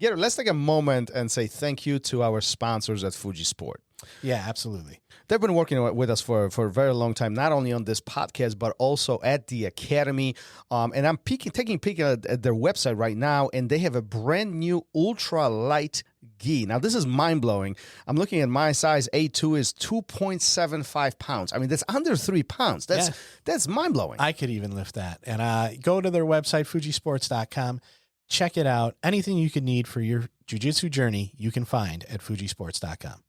Gary, let's take a moment and say thank you to our sponsors at Fuji Sport. Yeah, absolutely. They've been working with us for a very long time, not only on this podcast, but also at the Academy. And I'm taking a peek at their website right now, and they have a brand new ultra light gi. Now, this is mind-blowing. I'm looking at my size. A2 is 2.75 pounds. I mean, that's under 3 pounds. That's mind-blowing. I could even lift that. And go to their website, fujisports.com. Check it out. Anything you could need for your jiu-jitsu journey, you can find at fujisports.com.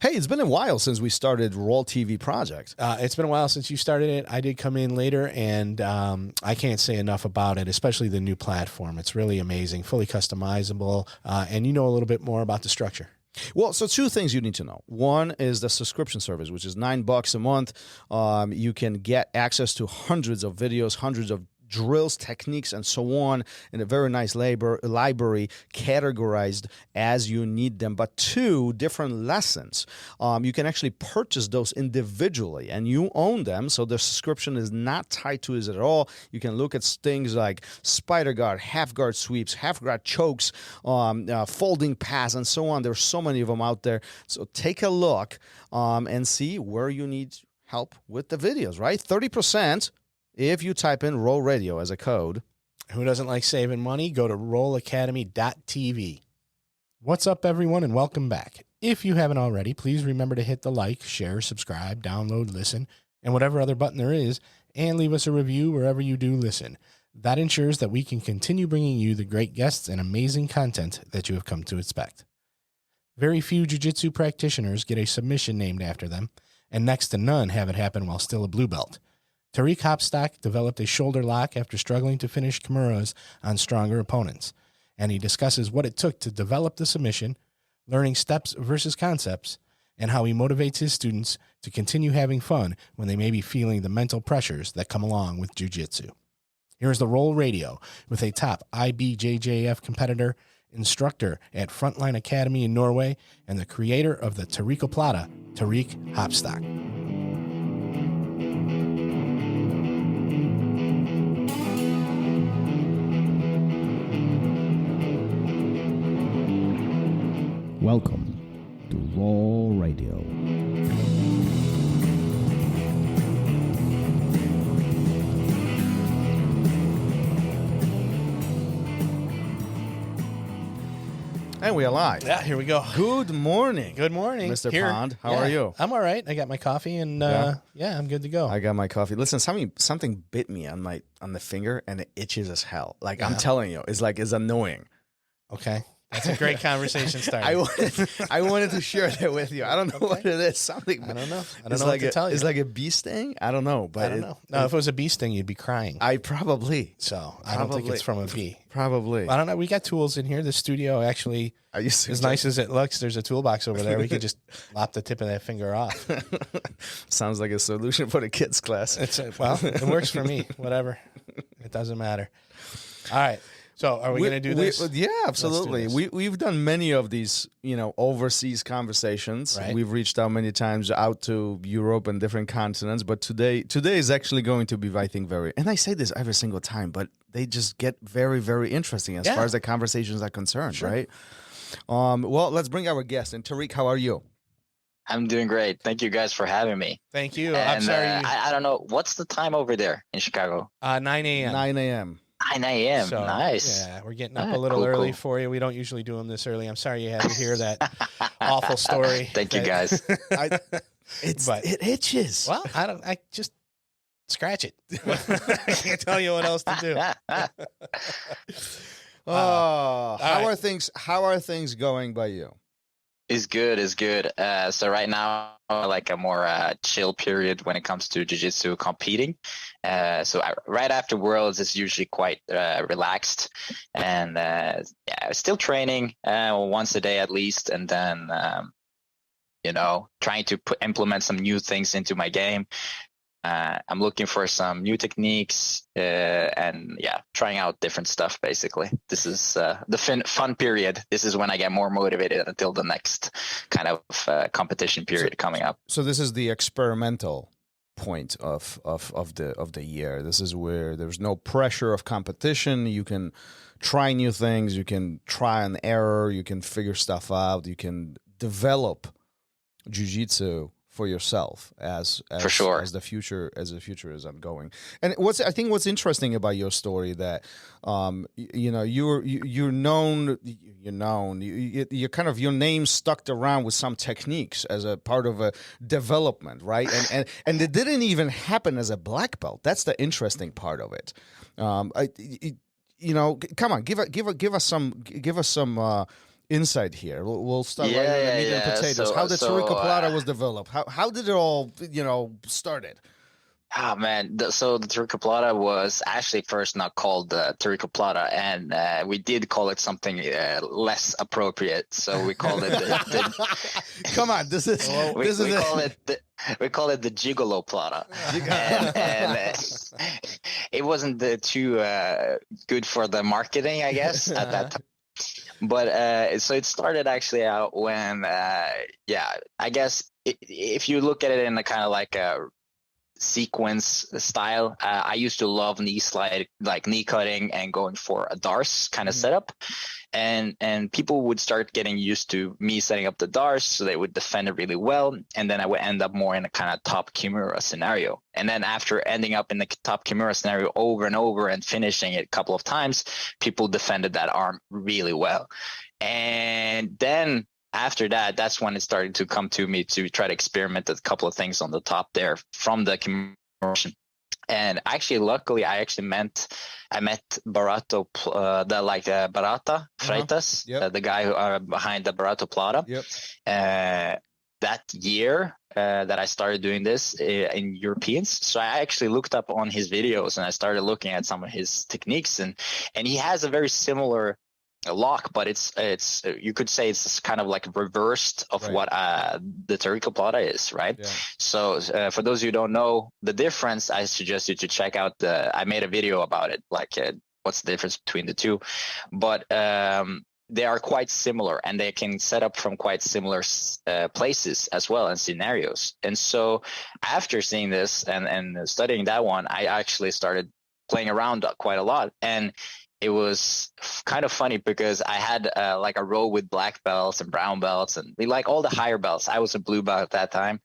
Hey, it's been a while since we started RŌL TV project. It's been a while since you started it. I did come in later, and I can't say enough about it, especially the new platform. It's really amazing, fully customizable, and you know a little bit more about the structure. Well, so 2 things you need to know. One is the subscription service, which is $9 a month. You can get access to hundreds of videos, hundreds of drills, techniques, and so on in a very nice library categorized as you need them. But 2 different lessons. You can actually purchase those individually and you own them. So the subscription is not tied to it at all. You can look at things like spider guard, half guard sweeps, half guard chokes, folding pass, and so on. There's so many of them out there. So take a look and see where you need help with the videos, right? 30%. If you type in RŌL Radio as a code. Who doesn't like saving money? Go to rolacademy.tv. What's up, everyone, and welcome back. If you haven't already, please remember to hit the like, share, subscribe, download, listen, and whatever other button there is, and leave us a review wherever you do listen. That ensures that we can continue bringing you the great guests and amazing content that you have come to expect. Very few jiu-jitsu practitioners get a submission named after them, and next to none have it happen while still a blue belt. Tarik Hopstock developed a shoulder lock after struggling to finish Kimuras on stronger opponents, and he discusses what it took to develop the submission, learning steps versus concepts, and how he motivates his students to continue having fun when they may be feeling the mental pressures that come along with jiu-jitsu. Here's the RŌL Radio with a top IBJJF competitor, instructor at Frontline Academy in Norway, and the creator of the Tarikoplata, Tarik Hopstock. Welcome to RŌL Radio. And we are live. Yeah, here we go. Good morning. Good morning. Mr. Pond. How are you? I'm all right. I got my coffee and yeah, I'm good to go. I got my coffee. Listen, something bit me on the finger and it itches as hell. Like I'm telling you, it's annoying. Okay. That's a great conversation starter. I wanted to share that with you. I don't know what it is. Something. I don't know. I don't know what to tell you. It's like a bee sting. I don't know. But I don't know. No, if it was a bee sting, you'd be crying. I probably. So I don't think it's from a bee. Probably. I don't know. We got tools in here. The studio actually, as nice as it looks, there's a toolbox over there. We could just lop the tip of that finger off. Sounds like a solution for the kids' class. Well, it works for me. Whatever. It doesn't matter. All right. So are we going to do this? Yeah, absolutely. We've done many of these, overseas conversations. Right. We've reached out many times out to Europe and different continents. But today is actually going to be, I think, and I say this every single time, but they just get very, very interesting as far as the conversations are concerned, right? Well, let's bring our guest. And Tarik, how are you? I'm doing great. Thank you guys for having me. Thank you. And, I'm sorry. I don't know. What's the time over there in Chicago? 9 a.m. 9 a.m. 9 a.m. So, nice. Yeah, we're getting up a little early for you. We don't usually do them this early. I'm sorry you had to hear that awful story. Thank you, guys. It itches. Well, I just scratch it. I can't tell you what else to do. How are things going by you? Is good. So right now, like a more chill period when it comes to jiu-jitsu competing. Right after Worlds, it's usually quite relaxed, and still training once a day at least, and then trying to implement some new things into my game. I'm looking for some new techniques and trying out different stuff. Basically, this is the fun period. This is when I get more motivated until the next kind of competition period coming up. So this is the experimental point of the year. This is where there's no pressure of competition. You can try new things. You can try and error. You can figure stuff out. You can develop jiu-jitsu for yourself as For sure. as the future is ongoing. And I think what's interesting about your story that you're known, you're kind of, your name stuck around with some techniques as a part of a development, right? And it didn't even happen as a black belt. That's the interesting part of it. Come on, give us some insight here. We'll start right with the meat and potatoes. How the Tarikoplata was developed. How did it all started? Oh man, so the Tarikoplata was actually first not called the Tarikoplata, and we did call it something less appropriate. So we called it Come on, we call it the Gigiloplata, and it wasn't too good for the marketing, I guess, at that time. But so it started actually out when, I guess if you look at it in a kind of like a sequence style, I used to love knee slide, like knee cutting and going for a Darce kind of setup. And people would start getting used to me setting up the Darce, so they would defend it really well. And then I would end up more in a kind of top Kimura scenario. And then after ending up in the top Kimura scenario over and over and finishing it a couple of times, people defended that arm really well. And then after that, that's when it started to come to me to try to experiment a couple of things on the top there from the Kimura. And actually, luckily, I met Barato, Barata Freitas, the guy who behind the Tarikoplata. That year that I started doing this in Europeans, so I actually looked up on his videos and I started looking at some of his techniques, and he has a very similar lock, but it's you could say it's kind of like reversed of what the Tarikoplata is, right? So for those of you who don't know the difference, I suggest you to check out I made a video about it, like what's the difference between the two, but they are quite similar and they can set up from quite similar places as well and scenarios. And so after seeing this and studying that one, I actually started playing around quite a lot. And it was kind of funny because I had like a row with black belts and brown belts and like all the higher belts. I was a blue belt at that time.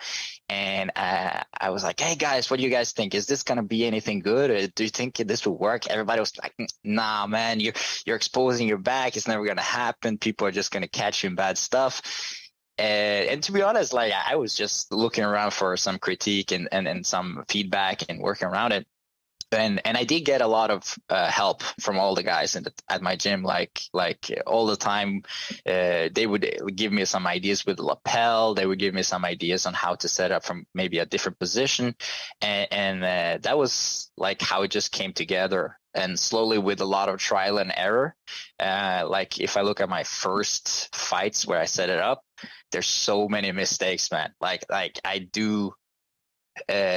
And I was like, hey guys, what do you guys think? Is this going to be anything good? Or do you think this will work? Everybody was like, nah, man, you're exposing your back. It's never going to happen. People are just going to catch you in bad stuff. And to be honest, like I was just looking around for some critique and some feedback and working around it. And I did get a lot of help from all the guys at my gym, like all the time. They would give me some ideas with the lapel. They would give me some ideas on how to set up from maybe a different position. And that was like how it just came together. And slowly with a lot of trial and error, like if I look at my first fights where I set it up, there's so many mistakes, man. Like I do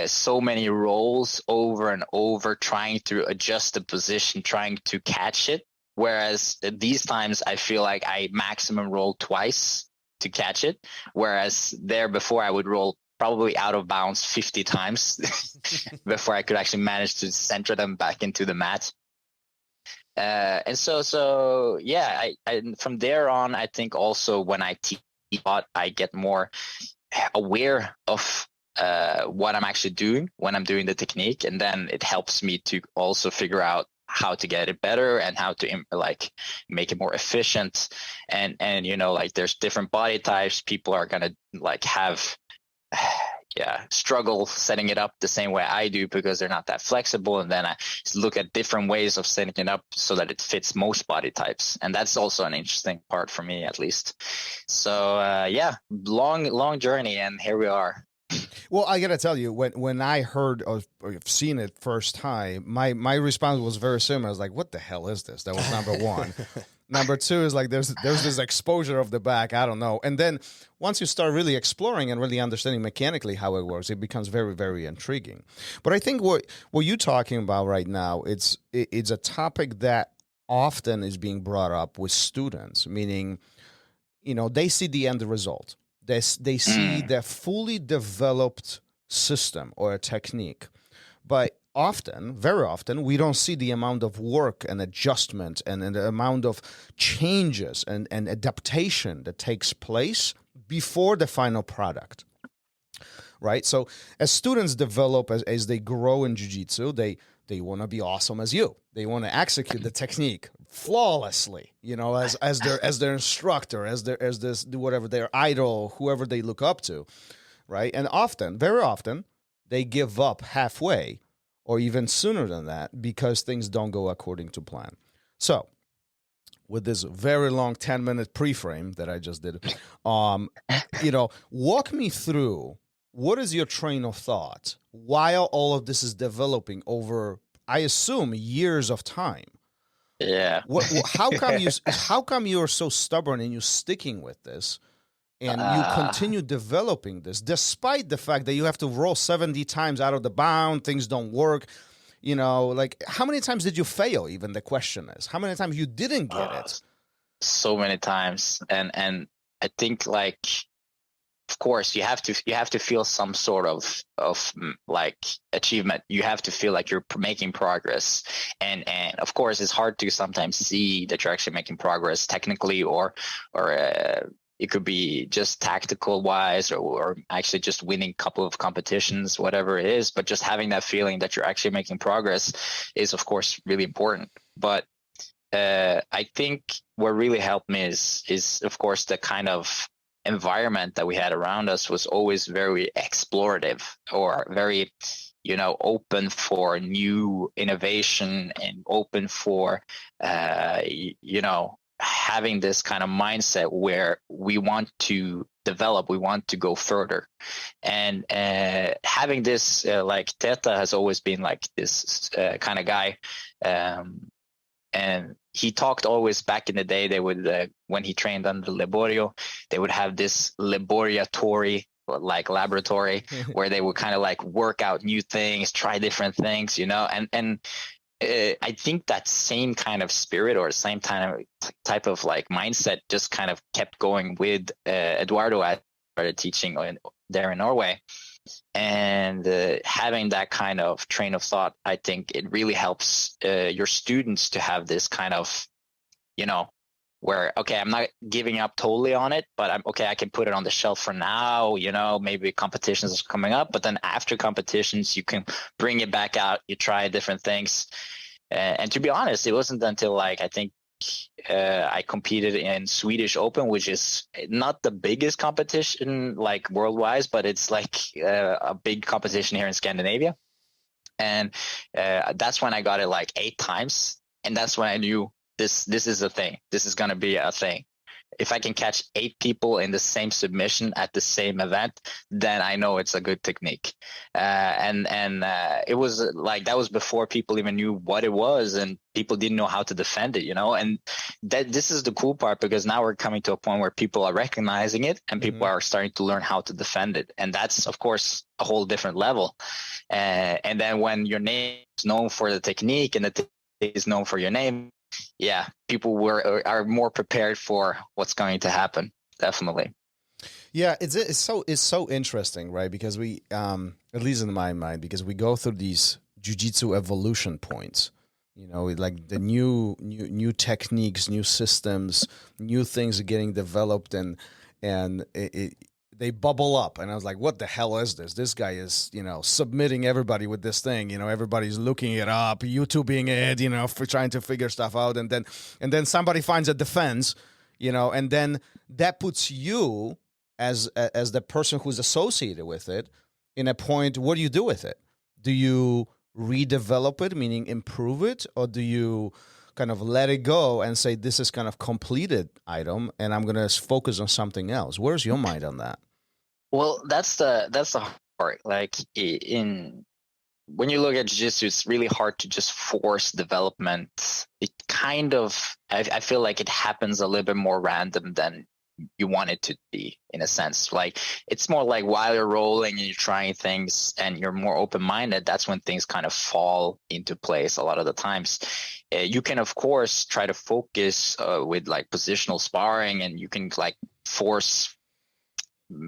so many rolls over and over, trying to adjust the position, trying to catch it. Whereas these times I feel like I maximum roll twice to catch it. Whereas there before I would roll probably out of bounds 50 times before I could actually manage to center them back into the mat. And so yeah, I from there on, I think also when I teach, I get more aware of what I'm actually doing when I'm doing the technique, and then it helps me to also figure out how to get it better and how to like make it more efficient. And like there's different body types. People are gonna like have struggle setting it up the same way I do because they're not that flexible. And then I look at different ways of setting it up so that it fits most body types. And that's also an interesting part for me, at least. So long journey, and here we are. Well, I gotta tell you, when I heard or seen it first time, my response was very similar. I was like, "What the hell is this?" That was number one. Number two is like there's this exposure of the back. I don't know. And then once you start really exploring and really understanding mechanically how it works, it becomes very, very intriguing. But I think what you're talking about right now, it's a topic that often is being brought up with students, meaning, they see the end result. They see the fully developed system or a technique, but often, very often, we don't see the amount of work and adjustment and the amount of changes and adaptation that takes place before the final product, right? So as students develop, as they grow in jiu-jitsu, they want to be awesome as you. They want to execute the technique flawlessly, as their instructor, as this whatever their idol, whoever they look up to, right? And often, very often, they give up halfway or even sooner than that because things don't go according to plan. So with this very long 10-minute pre-frame that I just did, walk me through, what is your train of thought while all of this is developing over, I assume, years of time? Yeah. How come you're so stubborn and you're sticking with this? And you continue developing this despite the fact that you have to roll 70 times out of the bound, things don't work. How many times did you fail? Even the question is, how many times you didn't get it? So many times. And I think, of course, you have to feel some sort of achievement. You have to feel like you're making progress. And of course, it's hard to sometimes see that you're actually making progress technically or it could be just tactical wise or actually just winning a couple of competitions, whatever it is. But just having that feeling that you're actually making progress is, of course, really important. But I think what really helped me is of course, the kind of environment that we had around us was always very explorative or very, open for new innovation and open for, having this kind of mindset where we want to develop, we want to go further. And having this, Teta has always been like this kind of guy. And he talked always back in the day, they would, when he trained under Liborio, they would have this laboratory, laboratory, where they would kind of work out new things, try different things, and I think that same kind of spirit or same kind of type of mindset just kind of kept going with Eduardo at started teaching there in Norway. And having that kind of train of thought, I think it really helps your students to have this kind of, where, okay, I'm not giving up totally on it, but I can put it on the shelf for now, maybe competitions is coming up, but then after competitions, you can bring it back out, you try different things. And to be honest, it wasn't until I think I competed in Swedish Open, which is not the biggest competition worldwide, but it's a big competition here in Scandinavia. And that's when I got it 8 times. And that's when I knew this is a thing. This is going to be a thing. If I can catch 8 people in the same submission at the same event, then I know it's a good technique. And it was that was before people even knew what it was, and people didn't know how to defend it, And this is the cool part, because now we're coming to a point where people are recognizing it and people are starting to learn how to defend it. And that's, of course, a whole different level. And then when your name is known for the technique and the technique is known for your name, yeah, people are more prepared for what's going to happen. Definitely. Yeah, it's so interesting, right? Because we, at least in my mind, because we go through these jiu-jitsu evolution points. The new techniques, new systems, new things are getting developed, and they bubble up. And I was like, what the hell is this? This guy is, submitting everybody with this thing. Everybody's looking it up, YouTubing it, for trying to figure stuff out. And then somebody finds a defense, and then that puts you as the person who's associated with it in a point. What do you do with it? Do you redevelop it, meaning improve it? Or do you kind of let it go and say, this is kind of completed item and I'm going to focus on something else? Where's your mind on that? Well, that's the hard part. When you look at jiu-jitsu, it's really hard to just force development. It kind of, I feel like it happens a little bit more random than you want it to be, in a sense. It's more like while you're rolling and you're trying things and you're more open-minded, that's when things kind of fall into place a lot of the times. You can, of course, try to focus with positional sparring, and you can force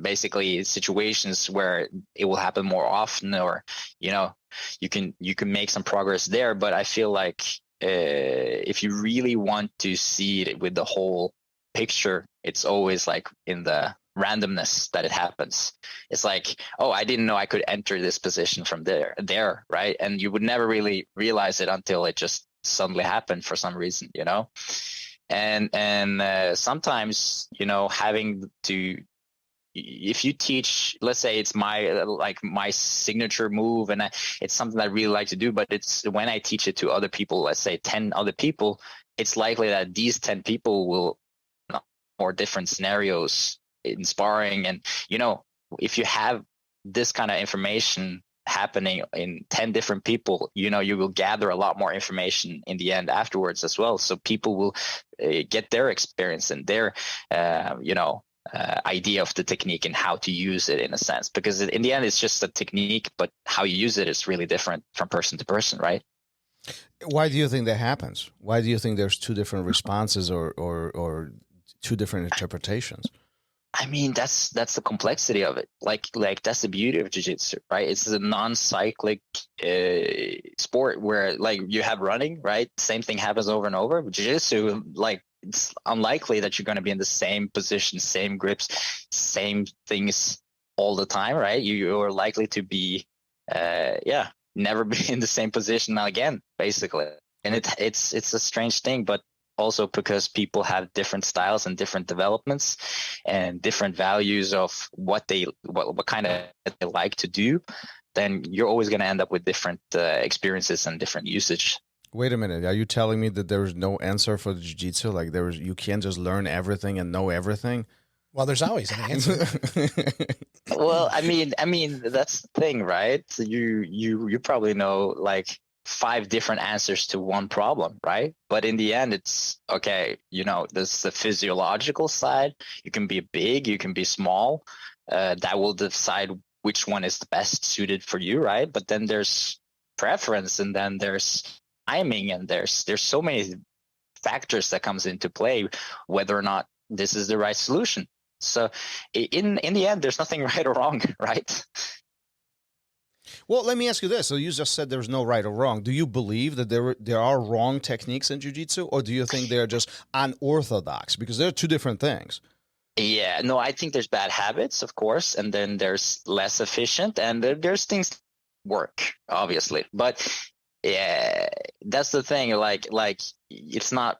basically situations where it will happen more often, or you can make some progress there. But I feel like if you really want to see it with the whole picture, it's always like in the randomness that it happens. It's like, oh, I didn't know I could enter this position from there, right? And you would never really realize it until it just suddenly happened for some reason, and sometimes, having to, if you teach, let's say it's my signature move, and it's something I really like to do, but it's when I teach it to other people, let's say 10 other people, it's likely that these 10 people will more different scenarios in sparring. And, if you have this kind of information happening in 10 different people, you will gather a lot more information in the end afterwards as well. So people will get their experience and their, idea of the technique and how to use it, in a sense, because in the end it's just a technique, but how you use it is really different from person to person, right? Why do you think that happens? Why do you think there's two different responses or two different interpretations? I mean, that's the complexity of it. Like that's the beauty of jiu-jitsu, right? It's a non-cyclic sport where, like, you have running, right? Same thing happens over and over. Jiu-jitsu, like, it's unlikely that you're going to be in the same position, same grips, same things all the time, right? You're likely to be, never be in the same position again, basically. And it's a strange thing, but also because people have different styles and different developments and different values of what kind of they like to do, then you're always going to end up with different experiences and different usage. Wait a minute. Are you telling me that there is no answer for the jiu-jitsu? Like you can't just learn everything and know everything? Well, there's always an answer. Well, I mean, that's the thing, right? You probably know like 5 different answers to one problem, right? But in the end, it's okay. There's the physiological side. You can be big, you can be small. That will decide which one is the best suited for you, right? But then there's preference, and then there's timing, and there's so many factors that comes into play whether or not this is the right solution. So in the end, there's nothing right or wrong, right? Well, let me ask you this. So you just said there's no right or wrong. Do you believe that there are wrong techniques in jiu-jitsu, or do you think they're just unorthodox? Because they're two different things. Yeah, no, I think there's bad habits, of course, and then there's less efficient, and there's things that work, obviously. But yeah, that's the thing. Like it's not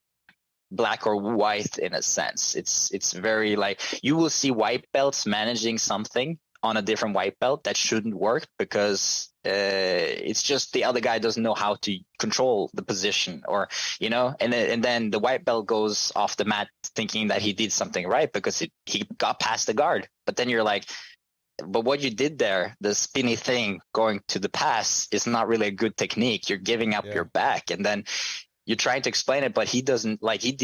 black or white in a sense. It's very, like, you will see white belts managing something on a different white belt that shouldn't work because it's just the other guy doesn't know how to control the position, or and then the white belt goes off the mat thinking that he did something right because he got past the guard. But then you're like, but what you did there, the spinny thing going to the pass, is not really a good technique. You're giving up your back, and then you're trying to explain it, but he doesn't, like, he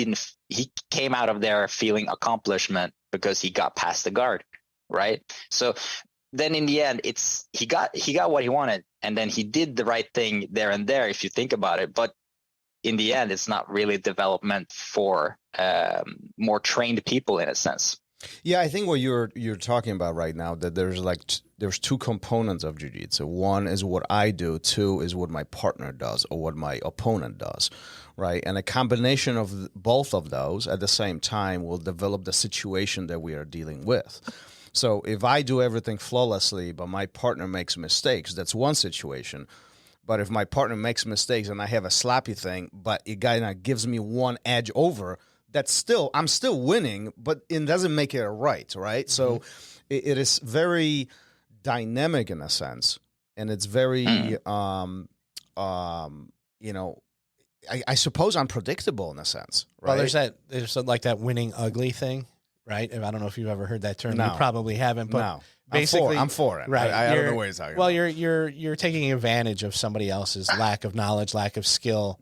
came out of there feeling accomplishment because he got past the guard, right? So then in the end, he got what he wanted, and then he did the right thing there and there, if you think about it. But in the end, it's not really development for more trained people, in a sense. Yeah, I think what you're talking about right now, that there's two components of jiu-jitsu. One is what I do, two is what my partner does or what my opponent does, right? And a combination of both of those at the same time will develop the situation that we are dealing with. So if I do everything flawlessly, but my partner makes mistakes, that's one situation. But if my partner makes mistakes and I have a slappy thing, but it kind of gives me one edge over, I'm still winning, but it doesn't make it right? Mm-hmm. So it is very dynamic in a sense, and it's very, I suppose unpredictable in a sense, right? Well, there's like that winning ugly thing, right? I don't know if you've ever heard that term. No. You probably haven't, but no. Basically, I'm for it. Right. I don't know what you're talking about. Well, you're taking advantage of somebody else's lack of knowledge, lack of skill,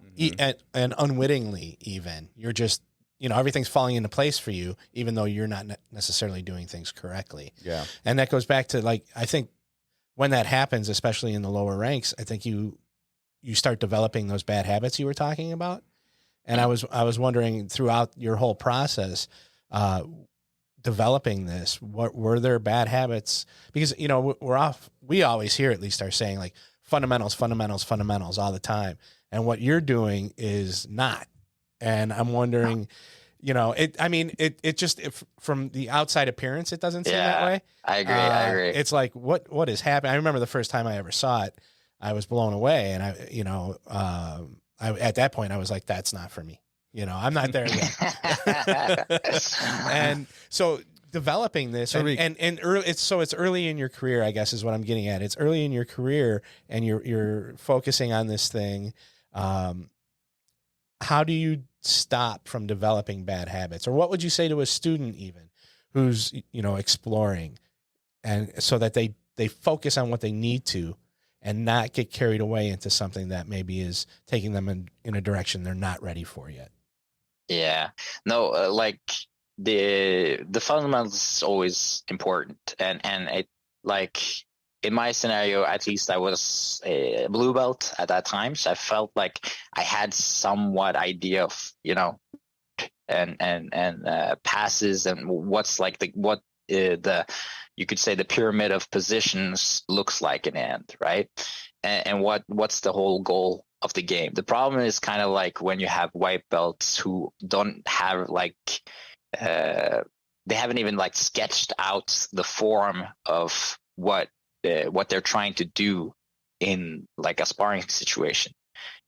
and unwittingly even. You're just, everything's falling into place for you, even though you're not necessarily doing things correctly. Yeah. And that goes back to, like, I think when that happens, especially in the lower ranks, I think you start developing those bad habits you were talking about. And I was wondering, throughout your whole process, developing this, what were there bad habits? Because, you know, we always here at least are saying like fundamentals all the time. And what you're doing is not. And I'm wondering, you know, from the outside appearance, it doesn't seem that way. I agree. It's like, what is happening? I remember the first time I ever saw it, I was blown away. And at that point I was like, that's not for me. You know, I'm not there yet. And so developing this and early, it's early in your career, I guess is what I'm getting at. It's early in your career and you're focusing on this thing. How do you stop from developing bad habits? Or what would you say to a student even who's, you know, exploring, and so that they focus on what they need to and not get carried away into something that maybe is taking them in a direction they're not ready for yet? Yeah, no, like the fundamentals is always important, and it, like in my scenario, at least I was a blue belt at that time, so I felt like I had somewhat idea of, you know, and passes and what's like the you could say the pyramid of positions looks like in the end, right? And what's the whole goal of the game. The problem is kind of like when you have white belts who don't have like they haven't even like sketched out the form of what they're trying to do in like a sparring situation.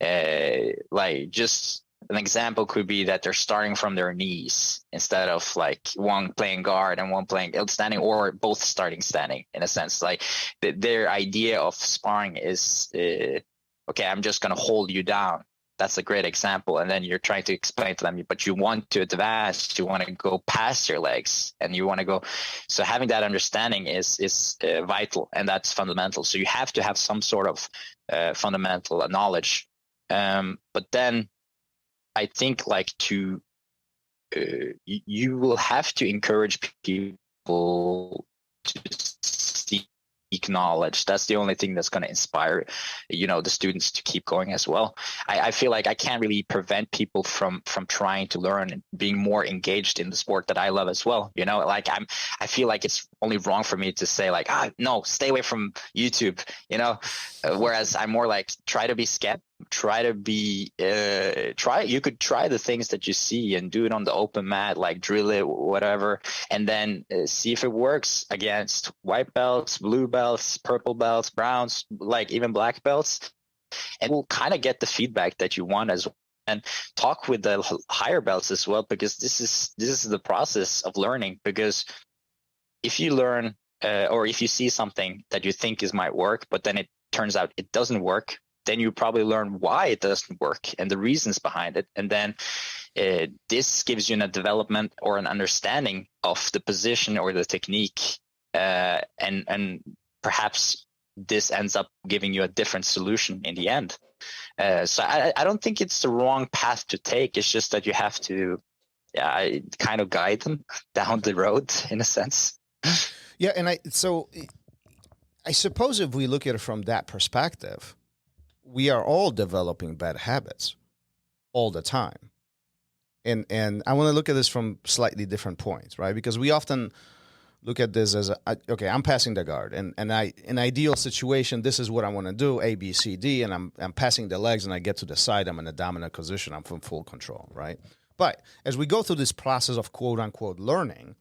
Like just an example could be that they're starting from their knees instead of like one playing guard and one playing standing, or both starting standing, in a sense. Like their idea of sparring is okay, I'm just going to hold you down. That's a great example. And then you're trying to explain to them, but you want to advance, you want to go past your legs, and you want to go. So having that understanding is vital, and that's fundamental. So you have to have some sort of fundamental knowledge. But then I think like you will have to encourage people to seek knowledge. That's the only thing that's going to inspire, you know, the students to keep going as well. I feel like I can't really prevent people from trying to learn and being more engaged in the sport that I love as well. You know, like I feel like it's only wrong for me to say like, no, stay away from YouTube, you know, whereas I'm more like, try to be skeptical. Try to be you could try the things that you see and do it on the open mat, like drill it, whatever, and then see if it works against white belts, blue belts, purple belts, browns, like even black belts, and we'll kind of get the feedback that you want as well. And talk with the higher belts as well, because this is the process of learning. Because if you learn or if you see something that you think might work, but then it turns out it doesn't work, then you probably learn why it doesn't work and the reasons behind it. And then this gives you a development or an understanding of the position or the technique. And perhaps this ends up giving you a different solution in the end. So I don't think it's the wrong path to take. It's just that you have to kind of guide them down the road in a sense. Yeah. And I suppose if we look at it from that perspective, we are all developing bad habits all the time. And I want to look at this from slightly different points, right? Because we often look at this as, okay, I'm passing the guard. And in an ideal situation, this is what I want to do, A, B, C, D, and I'm passing the legs and I get to the side, I'm in a dominant position, I'm in full control, right? But as we go through this process of quote-unquote learning,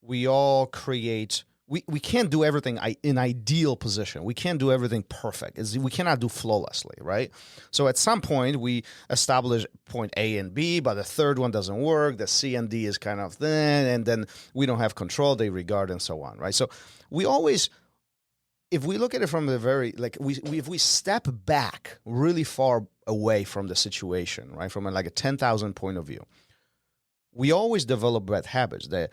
we all create... We can't do everything in ideal position. We can't do everything perfect. We cannot do flawlessly, right? So at some point, we establish point A and B, but the third one doesn't work. The C and D is kind of thin, and then we don't have control, they regard, and so on, right? So we always, if we look at it from the very, like, if we step back really far away from the situation, right, from like a 10,000 point of view, we always develop bad habits. The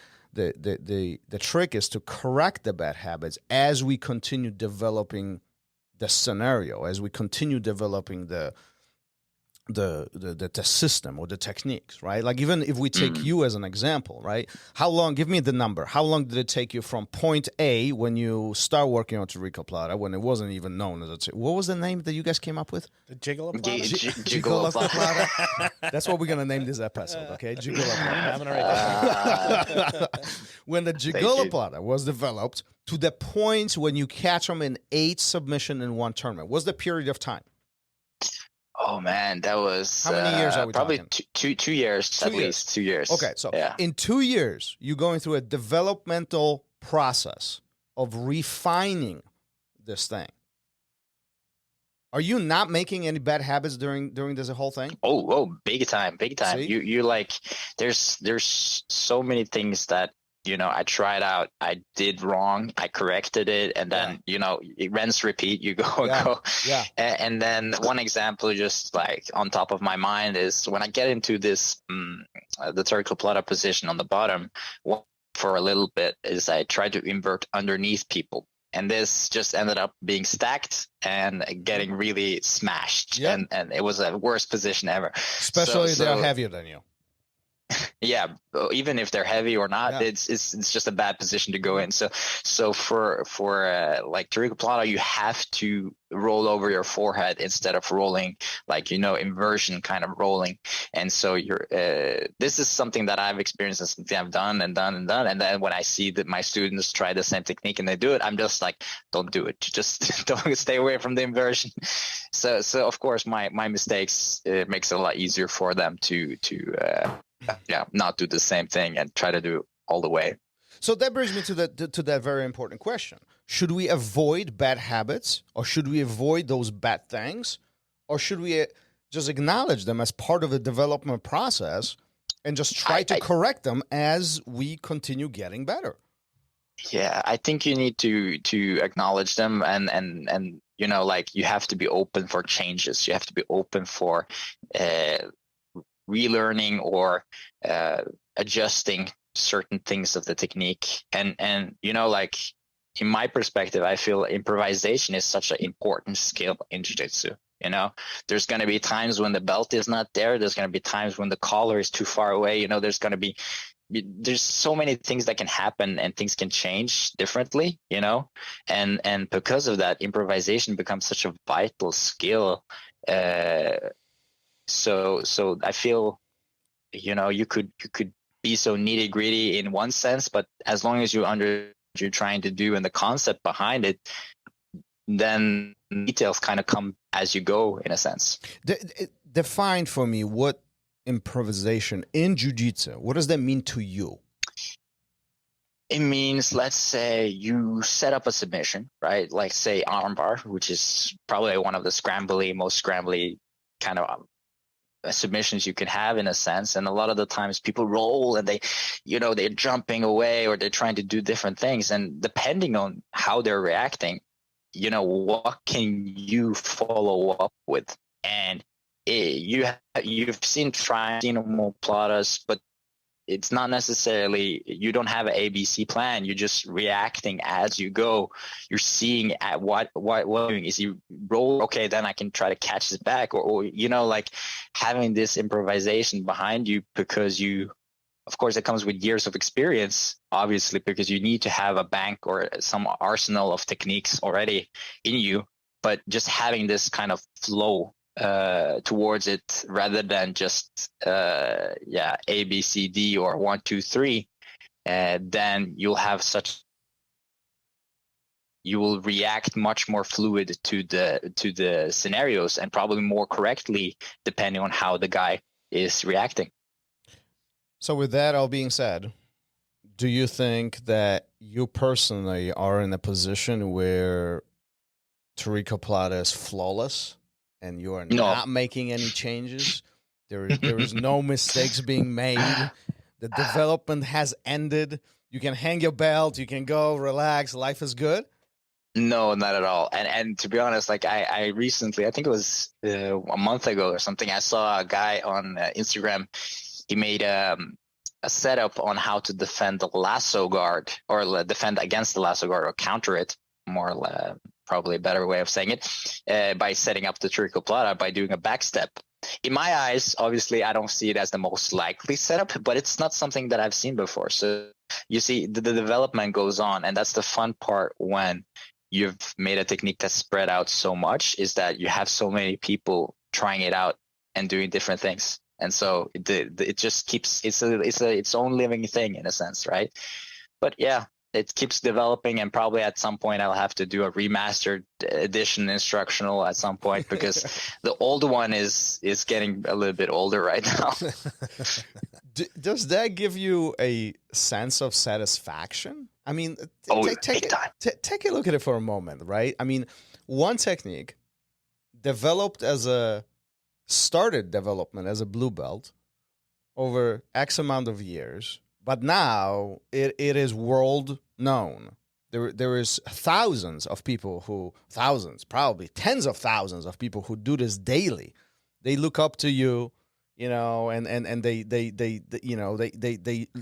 trick is to correct the bad habits as we continue developing the scenario, as we continue developing the system or the techniques, right? Like even if we take you as an example, right? How long, give me the number. How long did it take you from point A when you start working on Tarikoplata, when it wasn't even known as what was the name that you guys came up with? The Gigiloplata? Gigiloplata. That's what we're going to name this episode, okay? Gigiloplata. I'm gonna write that down. when the you. Gigiloplata was developed to the point when you catch them in 8 submission in one tournament? What's the period of time? Oh man, that was how many years are we probably talking? 2 years at least. 2 years. Okay, so yeah. in 2 years, you're going through a developmental process of refining this thing. Are you not making any bad habits during this whole thing? Oh, big time. See? You like, there's so many things that, I tried out, I did wrong, I corrected it, and then, it rinse, repeat, you go and go. Yeah. And then one example just like on top of my mind is when I get into this, the Tarikoplata position on the bottom, for a little bit is I tried to invert underneath people. And this just ended up being stacked and getting really smashed. Yep. And it was the worst position ever. Especially if they're heavier than you. Yeah, even if they're heavy or not, Yeah. it's just a bad position to go in. So for like Tarikoplata, you have to roll over your forehead instead of rolling, like, inversion kind of rolling. And so this is something that I've experienced and something I've done. And then when I see that my students try the same technique and they do it, I'm just like, don't do it. Just don't, stay away from the inversion. So of course my mistakes, it makes it a lot easier for them to not do the same thing and try to do it all the way. So that brings me to that very important question. Should we avoid bad habits, or should we avoid those bad things, or should we just acknowledge them as part of the development process and just try to correct them as we continue getting better? Yeah, I think you need to acknowledge them and like you have to be open for changes. You have to be open for relearning or adjusting certain things of the technique. And like in my perspective, I feel improvisation is such an important skill in jiu-jitsu. There's going to be times when the belt is not there. There's going to be times when the collar is too far away. There's so many things that can happen and things can change differently, and because of that, improvisation becomes such a vital skill. So I feel, you could be so nitty gritty in one sense, but as long as you understand what you're trying to do and the concept behind it, then details kind of come as you go in a sense. Define for me what improvisation in jiu-jitsu, what does that mean to you? It means, let's say you set up a submission, right? Like say armbar, which is probably one of the most scrambly kind of submissions you can have in a sense. And a lot of the times people roll and they're jumping away or they're trying to do different things. And depending on how they're reacting, what can you follow up with? And you've seen Tarikoplatas, but it's not necessarily, you don't have an ABC plan. You're just reacting as you go. You're seeing at what doing. Is he roll? Okay, then I can try to catch his back, or like having this improvisation behind you, because of course it comes with years of experience, obviously, because you need to have a bank or some arsenal of techniques already in you, but just having this kind of flow towards it rather than just A, B, C, D or 1, 2, 3, then you will react much more fluid to the scenarios, and probably more correctly depending on how the guy is reacting. So with that all being said, do you think that you personally are in a position where Tarikoplata is flawless and you are not making any changes? There is no mistakes being made. The development has ended. You can hang your belt. You can go relax. Life is good. No, not at all. And to be honest, like I recently, I think it was a month ago or something, I saw a guy on Instagram. He made a setup on how to defend the lasso guard, or defend against the lasso guard, or counter it, more probably a better way of saying it, by setting up the Tarikoplata by doing a back step. In my eyes, obviously, I don't see it as the most likely setup, but it's not something that I've seen before. So you see, the development goes on, and that's the fun part when you've made a technique that's spread out so much, is that you have so many people trying it out and doing different things. And so it just keeps, it's its own living thing in a sense, right? but yeah, it keeps developing, and probably at some point I'll have to do a remastered edition instructional at some point, because the old one is getting a little bit older right now. Does that give you a sense of satisfaction? I mean, take a look at it for a moment, right? I mean, one technique started development as a blue belt over X amount of years, but now it is world known. There is probably tens of thousands of people who do this daily. They look up to you, and they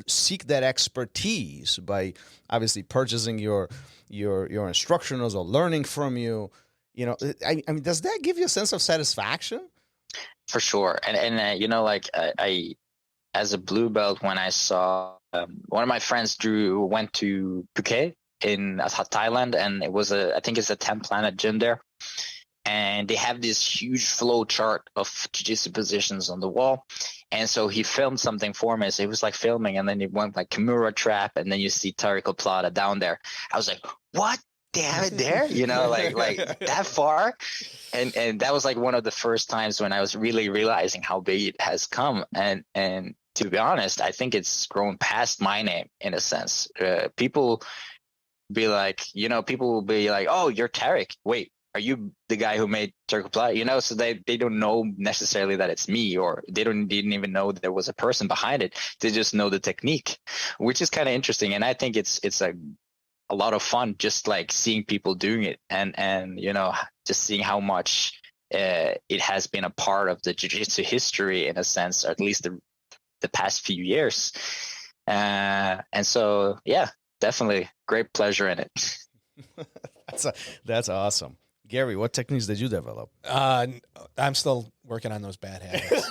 seek that expertise by obviously purchasing your instructionals or learning from you. I mean, does that give you a sense of satisfaction? For sure. And I as a blue belt, when I saw one of my friends went to Phuket in Thailand, and I think it's a 10-planet gym there. And they have this huge flow chart of jiu-jitsu positions on the wall. And so he filmed something for me. So he was like filming, and then he went like Kimura trap, and then you see Tarikoplata down there. I was like, what? They have it there? Like that far? And that was like one of the first times when I was really realizing how big it has come. And to be honest, I think it's grown past my name in a sense. People will be like, oh, you're Tarik. Wait, are you the guy who made Tarikoplata? So they don't know necessarily that it's me, or they didn't even know that there was a person behind it. They just know the technique, which is kind of interesting. And I think it's a lot of fun just like seeing people doing it, and just seeing how much it has been a part of the jiu-jitsu history in a sense, or at least the past few years. And so, yeah, definitely great pleasure in it. That's awesome. Gary, what techniques did you develop? I'm still working on those bad habits.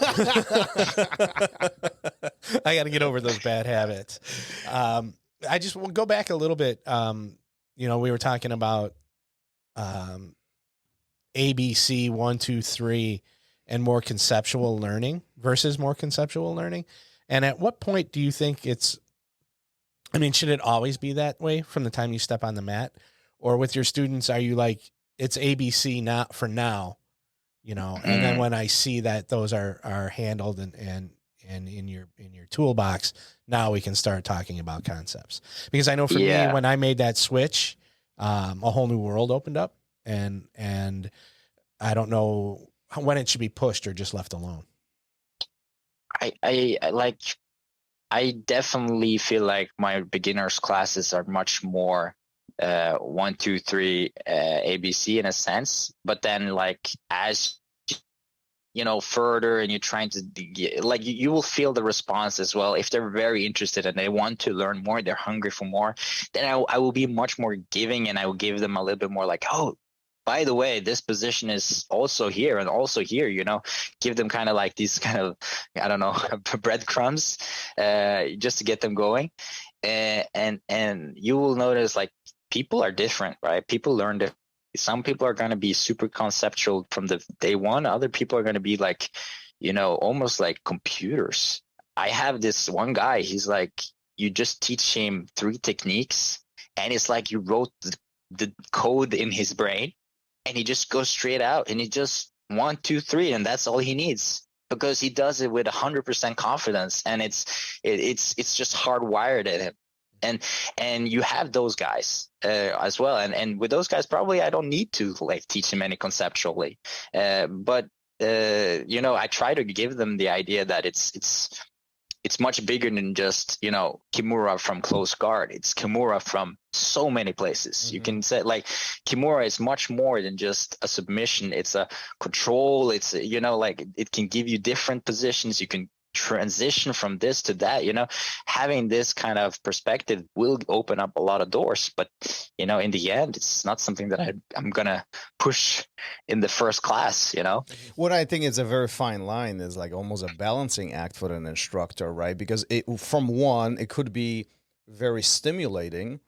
I got to get over those bad habits. I just will go back a little bit. We were talking about ABC 1, 2, 3, and more conceptual learning versus more conceptual learning. And at what point do you think should it always be that way from the time you step on the mat? Or with your students, are you like, it's ABC not for now, and then when I see that those are handled and in your toolbox, now we can start talking about concepts. Because I know for me, when I made that switch, a whole new world opened up, and I don't know when it should be pushed or just left alone. I definitely feel like my beginners classes are much more 1, 2, 3 ABC in a sense, but then like as further and you're trying to like you will feel the response as well. If they're very interested and they want to learn more, they're hungry for more, then I will be much more giving, and I will give them a little bit more like, oh, by the way, this position is also here and also here, give them kind of like these kind of, I don't know, breadcrumbs, just to get them going. And you will notice like people are different, right? People learn different. Some people are going to be super conceptual from the day one. Other people are going to be like, almost like computers. I have this one guy, he's like, you just teach him 3 techniques, and it's like you wrote the code in his brain, and he just goes straight out, and he just 1, 2, 3, and that's all he needs, because he does it with 100% confidence, and it's just hardwired at him. And you have those guys as well, and with those guys probably I don't need to like teach them any conceptually, but I try to give them the idea that it's much bigger than just Kimura from close guard. It's Kimura from so many places. Mm-hmm. You can say like Kimura is much more than just a submission. It's a control. It's like it can give you different positions. You can transition from this to that. Having this kind of perspective will open up a lot of doors, but in the end it's not something that I'm gonna push in the first class. What I think is a very fine line is like almost a balancing act for an instructor, right? Because from one, it could be very stimulating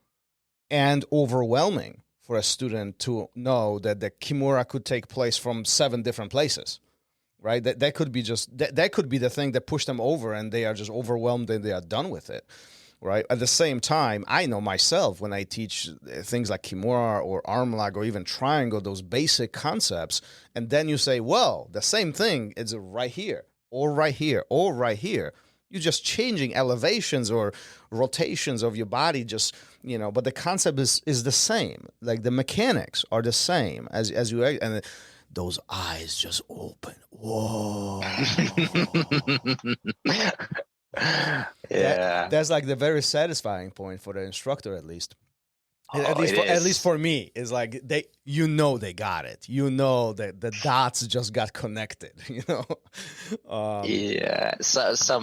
and overwhelming for a student to know that the Kimura could take place from 7 different places. Right, that could be that could be the thing that pushed them over, and they are just overwhelmed and they are done with it. right? At the same time, I know myself when I teach things like Kimura or arm lock or even triangle, those basic concepts, and then you say, well, the same thing is right here, or right here, or right here. You're just changing elevations or rotations of your body, just, but the concept is the same. Like the mechanics are the same as you, and those eyes just open. Whoa. That's like the very satisfying point for the instructor, at least. At least for me, is like they got it. That the dots just got connected. So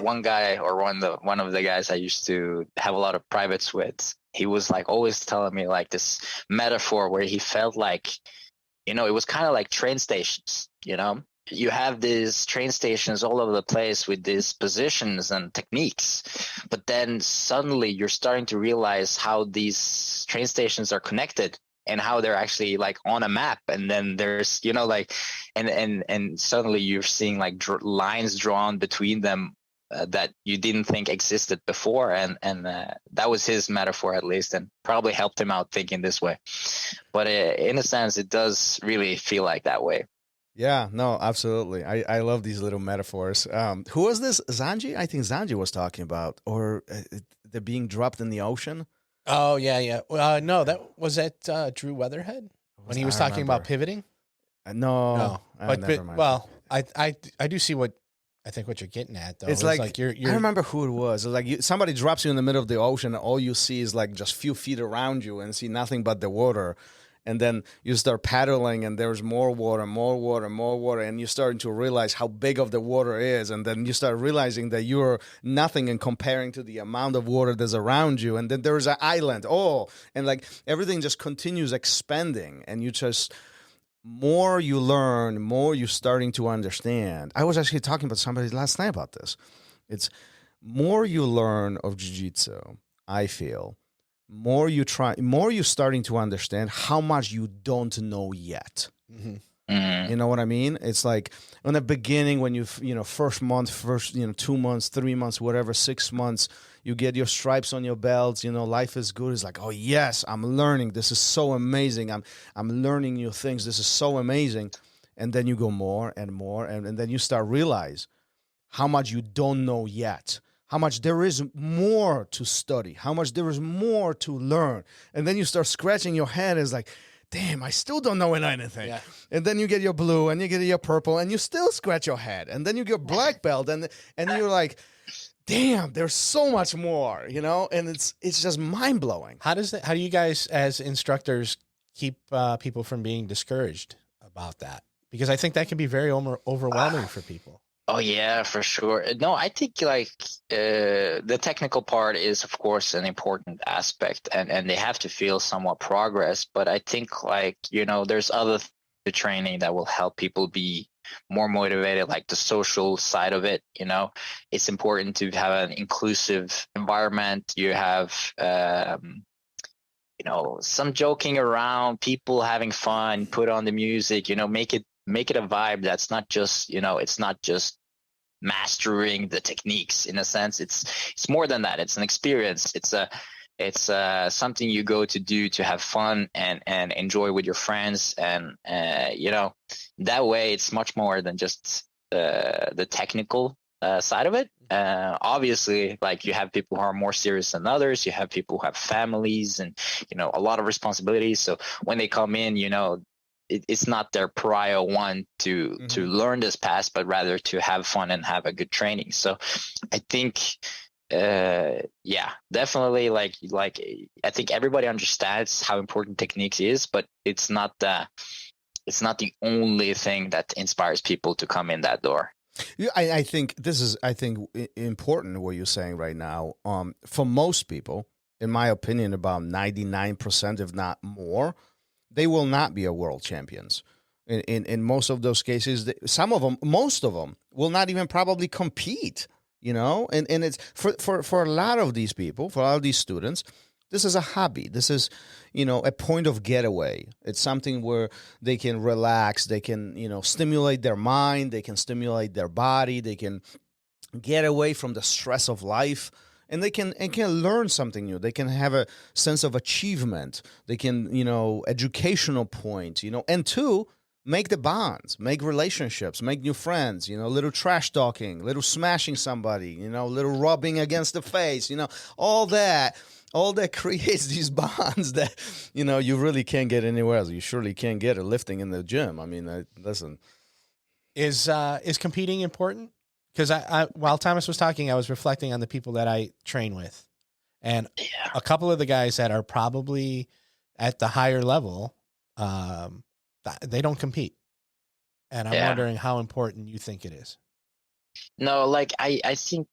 one guy, or one of the guys I used to have a lot of privates with, he was like always telling me like this metaphor where he felt like, it was kind of like train stations. You have these train stations all over the place with these positions and techniques, but then suddenly you're starting to realize how these train stations are connected and how they're actually like on a map. And then there's, and suddenly you're seeing like lines drawn between them that you didn't think existed before. And that was his metaphor, at least, and probably helped him out thinking this way. But in a sense, it does really feel like that way. Yeah, no, absolutely. I love these little metaphors. Who was this? Zanji? I think Zanji was talking about, or the being dropped in the ocean. Oh, yeah. No, that was at Drew Weatherhead when he was talking about pivoting. No. Well, I do see what you're getting at, though. It's like you're I remember who it was. It was like somebody drops you in the middle of the ocean, and all you see is like just few feet around you, and see nothing but the water. And then you start paddling, and there's more water, and you're starting to realize how big of the water is. And then you start realizing that you're nothing in comparing to the amount of water that's around you. And then there's an island. And like everything just continues expanding. And you just, more you learn, more you're starting to understand. I was actually talking about somebody last night about this. It's more you learn of jiu-jitsu, I feel, more you're starting to understand how much you don't know yet. Mm-hmm. Mm. You know what I mean? It's like in the beginning when first month, 2 months, 3 months, whatever, 6 months, you get your stripes on your belts, life is good. It's like, oh yes, I'm learning. This is so amazing. I'm learning new things. This is so amazing. And then you go more and more, and then you start realize how much you don't know yet. How much there is more to study, how much there is more to learn. And then you start scratching your head. It's like, damn, I still don't know anything. Yeah. And then you get your blue and you get your purple and you still scratch your head. And then you get black belt and you're like, damn, there's so much more, and it's just mind blowing. How do you guys as instructors keep people from being discouraged about that? Because I think that can be very overwhelming for people. Oh yeah, for sure. No, I think like the technical part is of course an important aspect, and they have to feel somewhat progress. But I think like there's other training that will help people be more motivated, like the social side of it. It's important to have an inclusive environment. You have some joking around, people having fun, put on the music. Make it a vibe that's not just, it's not just mastering the techniques in a sense. It's more than that. It's an experience. It's something you go to do to have fun and enjoy with your friends. And, that way it's much more than just the technical side of it. Obviously, like you have people who are more serious than others. You have people who have families and, a lot of responsibilities. So when they come in, it's not their prior one to learn this pass, but rather to have fun and have a good training. So I think, definitely like I think everybody understands how important techniques is, but it's not the only thing that inspires people to come in that door. Yeah, I think this is important what you're saying right now. For most people, in my opinion, about 99%, if not more, they will not be a world champions. In most of those cases, most of them will not even probably compete, and it's for a lot of these people, for a lot of these students, this is a hobby. This is, a point of getaway. It's something where they can relax. They can, stimulate their mind. They can stimulate their body. They can get away from the stress of life. and they can learn something new. They can have a sense of achievement. They can, educational point, and two, make the bonds, make relationships, make new friends, little trash talking, little smashing somebody, little rubbing against the face, all that creates these bonds that, you really can't get anywhere else. You surely can't get it lifting in the gym. I mean, listen. Is competing important? Because I while Thomas was talking, I was reflecting on the people that I train with, and a couple of the guys that are probably at the higher level, they don't compete, and I'm wondering how important you think it is. No, like I think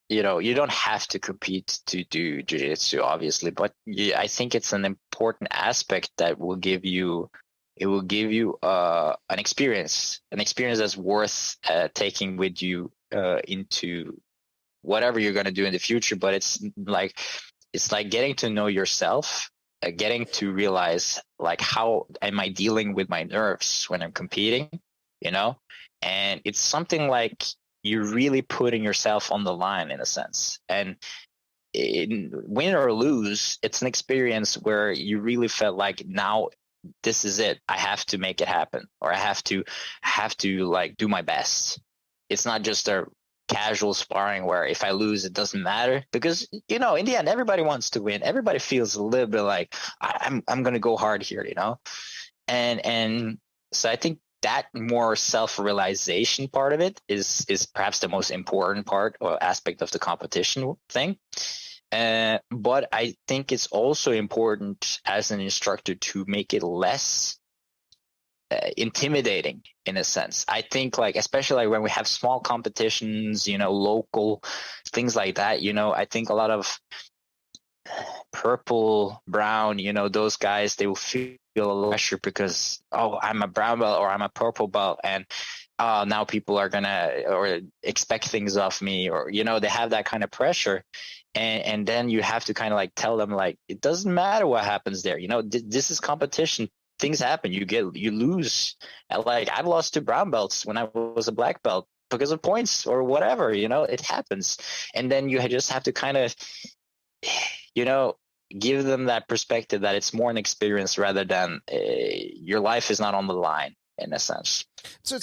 you don't have to compete to do jiu-jitsu, obviously, but I think it's an important aspect that will give you. It will give you an experience that's worth taking with you into whatever you're going to do in the future. But it's like getting to know yourself, getting to realize like how am I dealing with my nerves when I'm competing, and it's something like you're really putting yourself on the line in a sense. And win or lose, it's an experience where you really felt like now this is it. I have to make it happen, or I have to like do my best. It's not just a casual sparring where if I lose, it doesn't matter, because in the end, everybody wants to win. Everybody feels a little bit like I'm going to go hard here, and so I think that more self-realization part of it is perhaps the most important part or aspect of the competition thing. But I think it's also important as an instructor to make it less intimidating in a sense. I think like, especially like when we have small competitions, local things like that, I think a lot of purple, brown, those guys, they will feel a little pressure because, oh, I'm a brown belt or I'm a purple belt, and now people are gonna or expect things of me, or they have that kind of pressure, and then you have to kind of like tell them like it doesn't matter what happens there. This is competition. Things happen. You lose. Like I've lost to brown belts when I was a black belt because of points or whatever. It happens, and then you just have to kind of give them that perspective that it's more an experience rather than your life is not on the line in a sense. So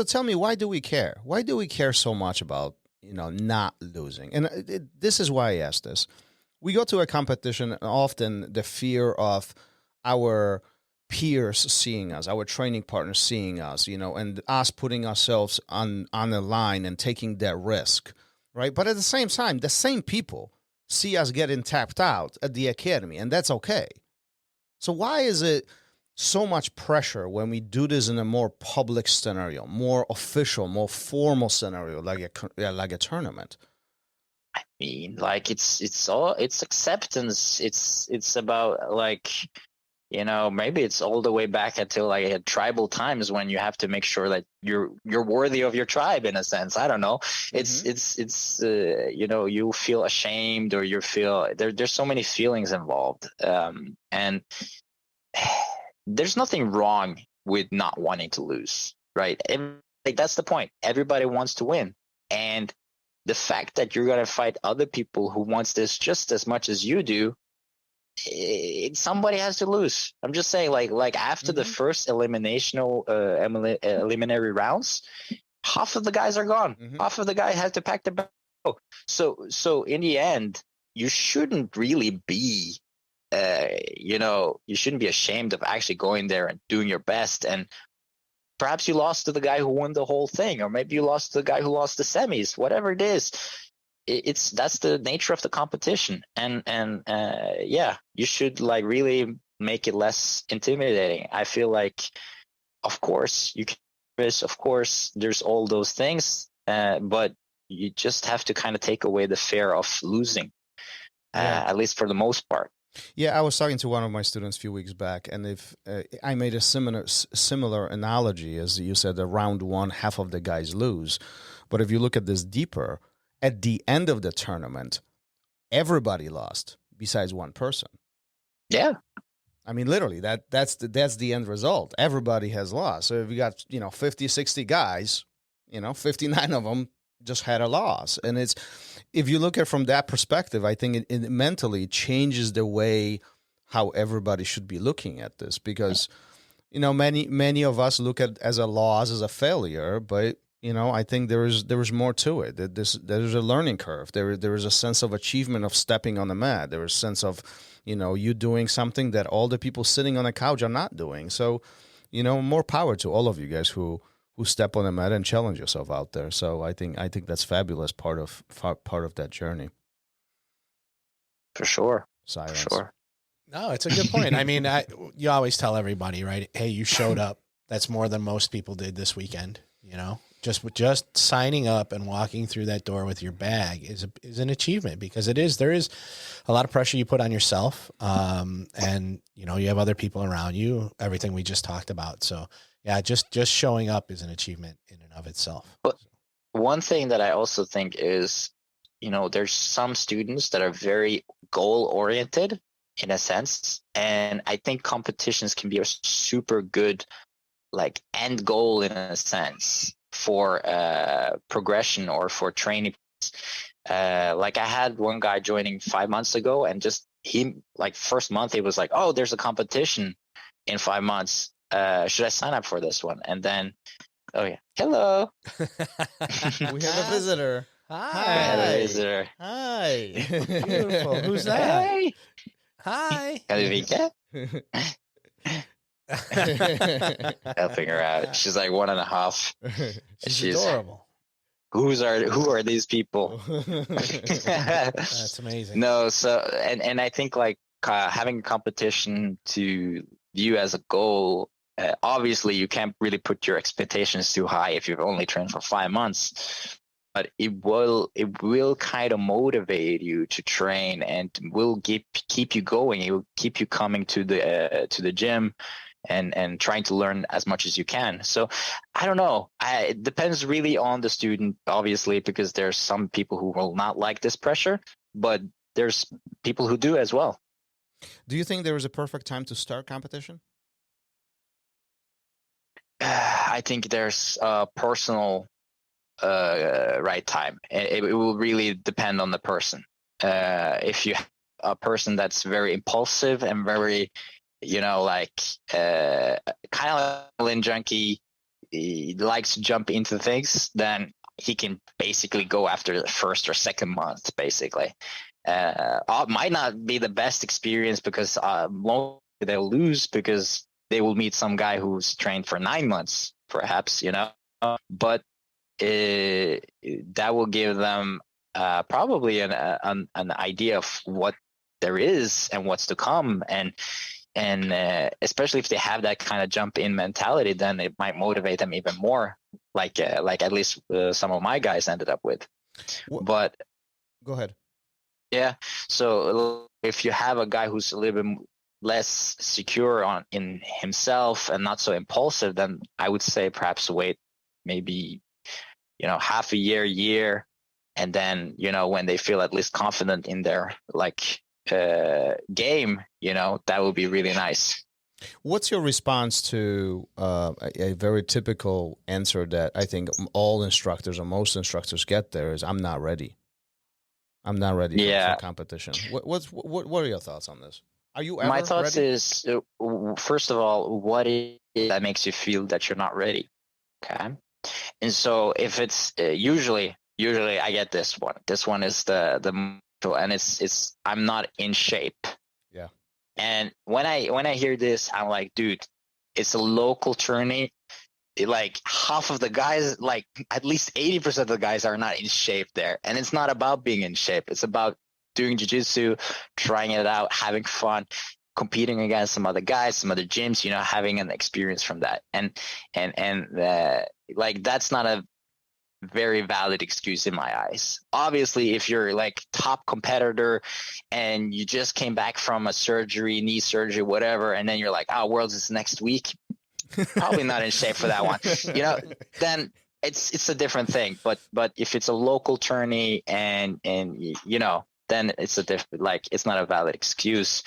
tell me, why do we care? Why do we care so much about not losing? And this is why I asked this. We go to a competition, and often the fear of our peers seeing us, our training partners seeing us, and us putting ourselves on the line and taking that risk, right? But at the same time, the same people see us getting tapped out at the academy, and that's okay. So why is it so much pressure when we do this in a more public scenario, more official, more formal scenario, like a tournament? I mean, like it's acceptance. It's about like, maybe it's all the way back until like tribal times when you have to make sure that you're worthy of your tribe in a sense. I don't know. It's you feel ashamed, or you feel there's so many feelings involved. And there's nothing wrong with not wanting to lose, right? Like that's the point. Everybody wants to win. And the fact that you're going to fight other people who wants this just as much as you do, somebody has to lose. I'm just saying, like after the first eliminatory rounds, half of the guys are gone. Half of the guys have to pack the bag. So in the end, you shouldn't really be, you shouldn't be ashamed of actually going there and doing your best. And perhaps you lost to the guy who won the whole thing, or maybe you lost to the guy who lost the semis. Whatever it is. That's the nature of the competition, and you should like really make it less intimidating. I feel like, of course, there's all those things, but you just have to kind of take away the fear of losing, at least for the most part. Yeah, I was talking to one of my students a few weeks back, and if I made a similar analogy, as you said, that round one, half of the guys lose, but if you look at this deeper. At the end of the tournament, everybody lost besides one person. Yeah. I mean, literally, that's the end result. Everybody has lost. So if you got, 50, 60 guys, 59 of them just had a loss. And if you look at it from that perspective, I think it mentally changes the way how everybody should be looking at this, because many of us look at as a loss, as a failure, but I think there is more to it. There's a learning curve. There is a sense of achievement of stepping on the mat. There is a sense of you doing something that all the people sitting on the couch are not doing. So more power to all of you guys who step on the mat and challenge yourself out there. So I think that's fabulous part of that journey. For sure. Silence. For sure. No, it's a good point. I mean, you always tell everybody, right? Hey, you showed up. That's more than most people did this weekend. Just signing up and walking through that door with your bag is an achievement, because there is a lot of pressure you put on yourself. And you have other people around you, everything we just talked about. So yeah, just showing up is an achievement in and of itself. But one thing that I also think is, there's some students that are very goal oriented in a sense. And I think competitions can be a super good, like, end goal in a sense for progression or for training. Like, I had one guy joining 5 months ago, and just he, like, first month he was like, oh, there's a competition in 5 months. Should I sign up for this one? And then, oh yeah, hello. We have a visitor. Hi. We had a visitor. Hi. Beautiful. Who's that? Hey. Hi. Calvika? Helping her out. She's like 1.5. She's adorable. Who are these people? That's amazing. No, so and I think, like, having a competition to view as a goal, obviously you can't really put your expectations too high if you've only trained for 5 months. But it will kind of motivate you to train, and will keep you going. It will keep you coming to the gym and trying to learn as much as you can. So I don't know. It depends really on the student, obviously, because there's some people who will not like this pressure, but there's people who do as well. Do you think there is a perfect time to start competition? I think there's a personal right time. It will really depend on the person. If you have a person that's very impulsive and very, kind of like a junkie, he likes to jump into things, then he can basically go after the first or second month, basically. Might not be the best experience, because they'll lose, because they will meet some guy who's trained for 9 months, perhaps, but that will give them probably an idea of what there is and what's to come, and especially if they have that kind of jump in mentality, then it might motivate them even more, like at least some of my guys ended up with. But go ahead. Yeah, so if you have a guy who's a little bit less secure in himself and not so impulsive, then I would say perhaps wait maybe half a year, and then when they feel at least confident in their game, that would be really nice. What's your response to a very typical answer that I think all instructors or most instructors get there is, I'm not ready. I'm not ready for competition. What are your thoughts on this? Are you ever My thoughts ready? is, first of all, what is it that makes you feel that you're not ready? Okay. And so if it's usually I get this one. This one is the and it's I'm not in shape. Yeah. And when I hear this, I'm like, dude, it's a local tourney. Like, half of the guys, like at least 80% of the guys are not in shape there. And it's not about being in shape. It's about doing jiu-jitsu, trying it out, having fun, competing against some other guys, some other gyms, having an experience from that. And like, that's not a very valid excuse in my eyes. Obviously, if you're like top competitor and you just came back from a surgery, knee surgery, whatever, and then you're like, oh, Worlds is next week, probably not in shape for that one, then it's a different thing. But if it's a local tourney and then it's it's not a valid excuse.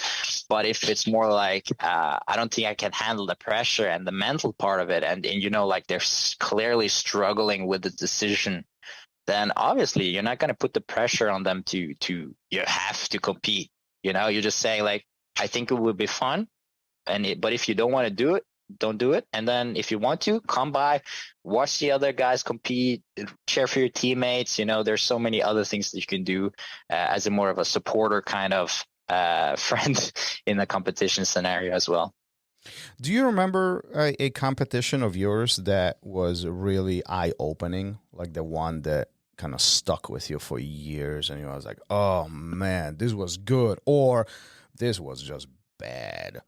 But if it's more like, I don't think I can handle the pressure and the mental part of it, and they're clearly struggling with the decision then obviously you're not going to put the pressure on them to you have to compete. You're just saying like, I think it would be fun, but if you don't want to do it, don't do it. And then if you want to, come by, watch the other guys compete, cheer for your teammates. There's so many other things that you can do as a more of a supporter kind of friend in the competition scenario as well. Do you remember a competition of yours that was really eye-opening, like the one that kind of stuck with you for years and you was like, oh man, this was good, or this was just bad?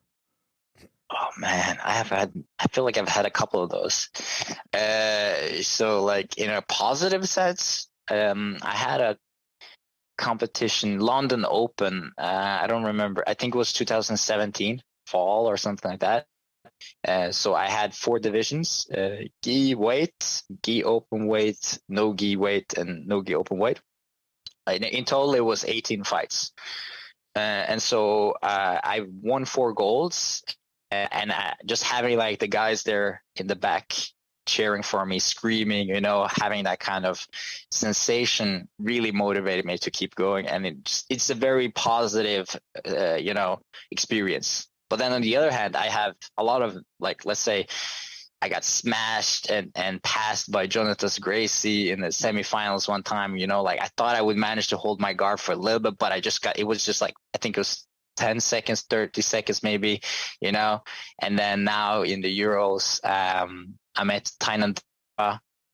Oh man, I feel like I've had a couple of those. So like in a positive sense, I had a competition, London Open. I don't remember. I think it was 2017 fall or something like that. So I had 4 divisions: gi weight, gi open weight, no gi weight, and no gi open weight. In total, it was 18 fights. And so I won 4 golds. And just having like the guys there in the back cheering for me, screaming, having that kind of sensation really motivated me to keep going. And it's a very positive, experience. But then on the other hand, I have a lot of, like, let's say I got smashed and passed by Jonathan Gracie in the semifinals one time. Like I thought I would manage to hold my guard for a little bit, but it was just like, I think it was 10 seconds, 30 seconds maybe, and then now in the Euros, I met Tainan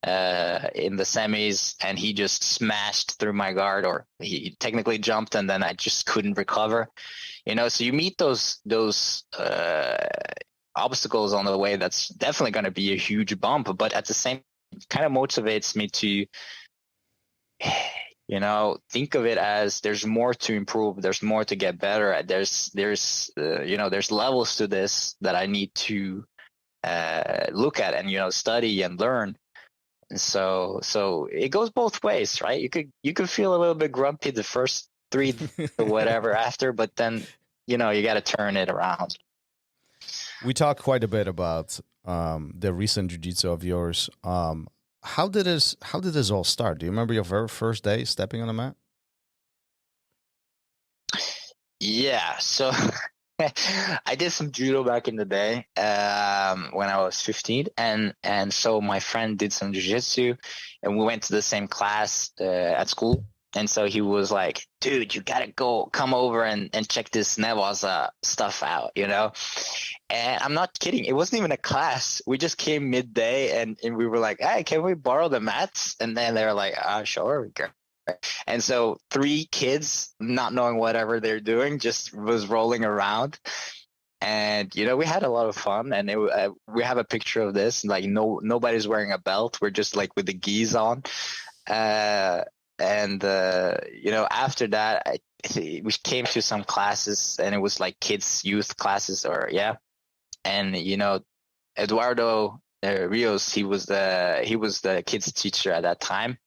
in the semis, and he just smashed through my guard, or he technically jumped, and then I just couldn't recover. So you meet those obstacles on the way. That's definitely going to be a huge bump, but at the same, it kind of motivates me to think of it as there's more to improve, there's more to get better at. There's levels to this that I need to look at and study and learn. And so it goes both ways, right? You could feel a little bit grumpy the first 3 or whatever after, but then you got to turn it around. We talked quite a bit about the recent jiu-jitsu of yours. How did this all start? Do you remember your very first day stepping on the mat? Yeah, so I did some judo back in the day when I was 15, and so my friend did some jiu-jitsu, and we went to the same class at school. And so he was like, dude, you gotta come over and check this Nevaza stuff out, And I'm not kidding. It wasn't even a class. We just came midday and we were like, hey, can we borrow the mats? And then they were like, sure. And so 3 kids, not knowing whatever they're doing, just was rolling around. And, we had a lot of fun. And we have a picture of this. Like, nobody's wearing a belt. We're just like with the gis on. And after that, we came to some classes, and it was like kids' youth classes, And Eduardo Rios, he was the kids' teacher at that time,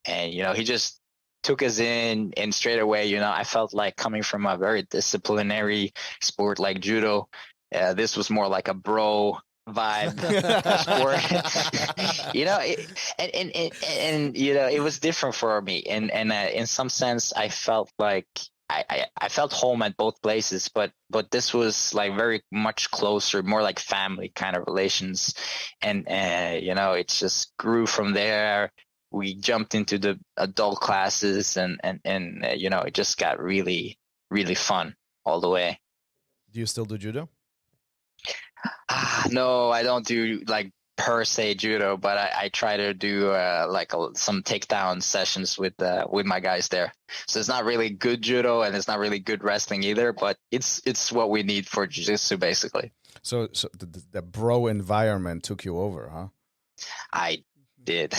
and he just took us in, and straight away, I felt like coming from a very disciplinary sport like judo, this was more like a bro vibe sport. It was different for me, and in some sense I felt like I felt home at both places, but this was like very much closer, more like family kind of relations, and it just grew from there. We jumped into the adult classes, and it just got really, really fun all the way. Do you still do judo? No, I don't do like per se judo, but I try to do some takedown sessions with my guys there. So it's not really good judo, and it's not really good wrestling either, but it's what we need for jiu-jitsu basically. So the bro environment took you over, huh? I did.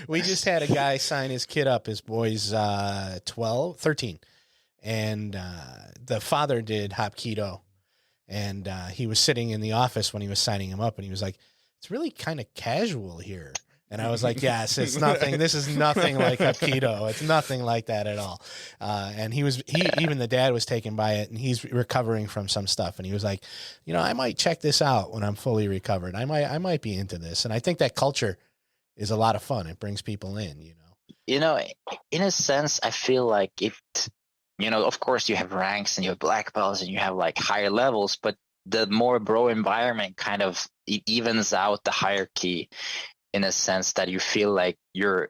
We just had a guy sign his kid up. His boy's 13, and the father did Hapkido. And he was sitting in the office when he was signing him up, and he was like, it's really kind of casual here. And I was like, yes, it's nothing. This is nothing like Hapkido. It's nothing like that at all. And even the dad was taken by it, and he's recovering from some stuff. And he was like, I might check this out when I'm fully recovered. I might be into this. And I think that culture is a lot of fun. It brings people in, you know. You know, in a sense, I feel like it, you know, of course you have ranks and you have black belts and you have like higher levels, but the more bro environment kind of it evens out the hierarchy in a sense that you feel like you